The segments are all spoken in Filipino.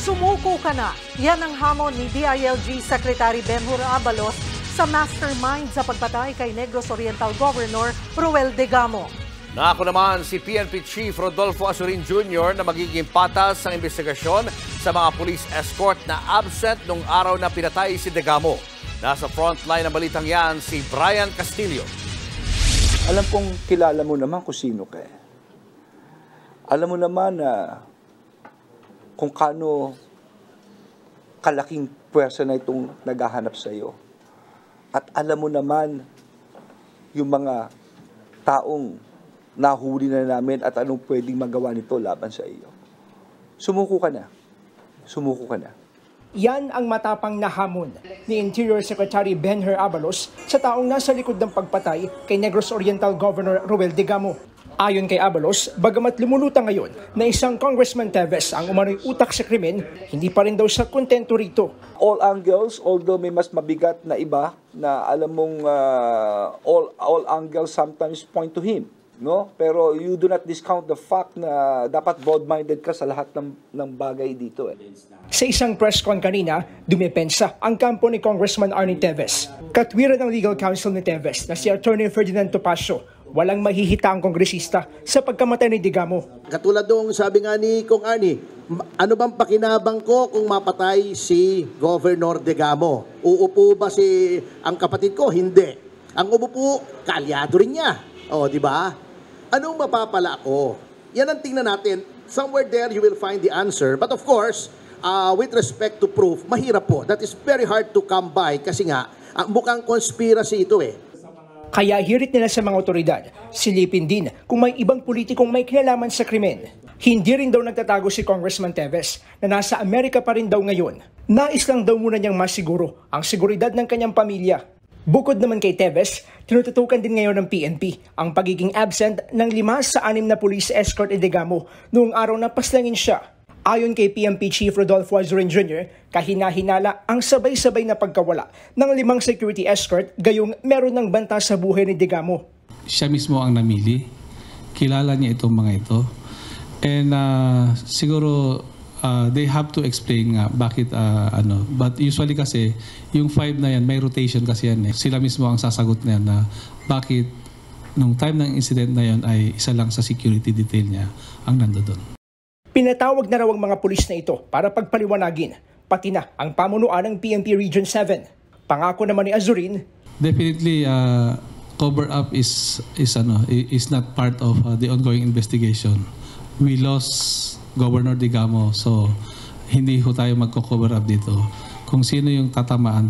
Sumuko ka na. Yan ang hamon ni DILG Secretary Benhur Abalos sa mastermind sa pagpatay kay Negros Oriental Governor Ruel Degamo. Nako naman si PNP Chief Rodolfo Azurin Jr. na magiging patas ng investigasyon sa mga police escort na absent nung araw na pinatay si Degamo. Nasa frontline ng balitang yan si Brian Castillo. Alam kong kilala mo naman kung sino ka. Alam mo naman na kung kano kalaking pwersa na itong naghahanap sa iyo. At alam mo naman yung mga taong nahuli na namin at anong pwedeng magawa nito laban sa iyo. Sumuko ka na. Sumuko ka na. Yan ang matapang na hamon ni Interior Secretary Benhur Abalos sa taong nasa likod ng pagpatay kay Negros Oriental Governor Ruel Degamo. Ayon kay Abalos, bagamat lumulutang ngayon na isang Congressman Teves ang umano'y utak sa krimen, hindi pa rin daw siya kontento rito. All angles, although may mas mabigat na iba na alam mong all angles sometimes point to him. No? Pero you do not discount the fact na dapat broad-minded ka sa lahat ng bagay dito. Sa isang press con kanina, dumepensa ang kampo ni Congressman Arnie Teves. Katwiran ng legal counsel ni Teves na si Attorney Ferdinand Topacio, walang mahihita ang kongresista sa pagkamatay ni Degamo. Katulad dong sabi nga ni Kong Arnie, ano bang pakinabang ko kung mapatay si Governor Degamo? Uupo ba ang kapatid ko? Hindi. Ang umupo, kaalyado rin niya. O, di ba? Anong mapapala ko? Yan ang tingnan natin. Somewhere there you will find the answer. But of course, with respect to proof, mahirap po. That is very hard to come by kasi nga, mukhang conspiracy ito eh. Kaya hirit nila sa mga otoridad, silipin din kung may ibang politikong may kinalaman sa krimen. Hindi rin daw nagtatago si Congressman Teves na nasa Amerika pa rin daw ngayon. Nais lang daw muna niyang masiguro ang seguridad ng kanyang pamilya. Bukod naman kay Teves, tinututukan din ngayon ng PNP ang pagiging absent ng 5 sa 6 na police escort ni Degamo noong araw na paslangin siya. Ayon kay PNP Chief Rodolfo Azurin Jr., kahina-hinala ang sabay-sabay na pagkawala ng 5 security escort gayong meron ng banta sa buhay ni Degamo. Siya mismo ang namili. Kilala niya itong mga ito. And siguro they have to explain nga bakit but usually kasi yung 5 na yan may rotation kasi yan eh. Sila mismo ang sasagot na yan na bakit nung time ng incident na yan ay isa lang sa security detail niya ang nandoon. Pinatawag na raw ang mga pulis na ito para pagpaliwanagin pati na ang pamunuan ng PNP Region 7. Pangako naman ni Azurin, definitely cover up is not part of the ongoing investigation. We lost Governor Degamo, so hindi ho tayo magko-cover up dito. Kung sino yung tatamaan.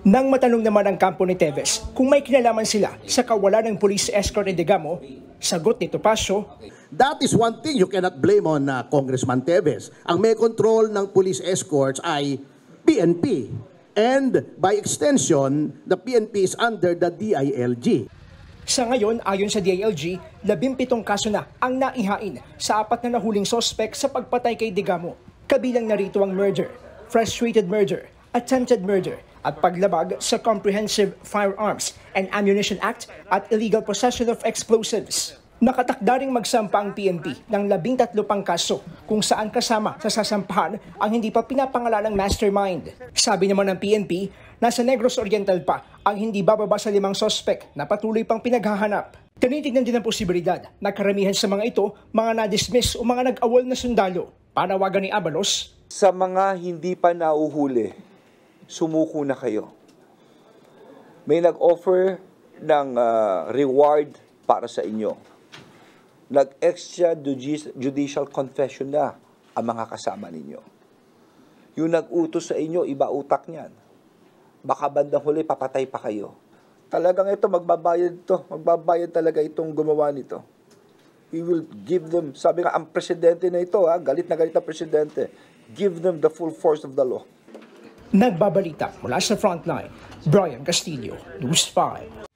Nang matanong naman ang kampo ni Teves kung may kinalaman sila sa kawalan ng police escort ni Degamo, sagot ni Topacio, that is one thing you cannot blame on Congressman Teves. Ang may control ng police escorts ay PNP. And by extension, the PNP is under the DILG. Sa ngayon, ayon sa DILG, 17 kaso na ang naihain sa 4 na nahuling sospek sa pagpatay kay Degamo. Kabilang narito ang murder, frustrated murder, attempted murder, at paglabag sa Comprehensive Firearms and Ammunition Act at illegal possession of explosives. Nakatakda ring magsampa ang PNP ng 13 pang kaso kung saan kasama sa sasampahan ang hindi pa pinapangalanang mastermind. Sabi naman ng PNP, nasa Negros Oriental pa ang hindi bababa sa 5 sospek na patuloy pang pinaghahanap. Tinitignan din ang posibilidad na karamihan sa mga ito mga na-dismiss o mga nag-awol na sundalo. Panawagan ni Abalos, sa mga hindi pa nauhuli, sumuko na kayo. May nag-offer ng reward para sa inyo. Nag-extrajudicial confession na ang mga kasama ninyo. Yung nag-utos sa inyo, iba utak niyan. Baka bandang huli, papatay pa kayo. Talagang ito, magbabayad talaga itong gumawa nito. We will give them, sabi nga, ang presidente na ito, galit na galit na presidente, give them the full force of the law. Nagbabalita mula sa Frontline, Brian Castillo, News 5.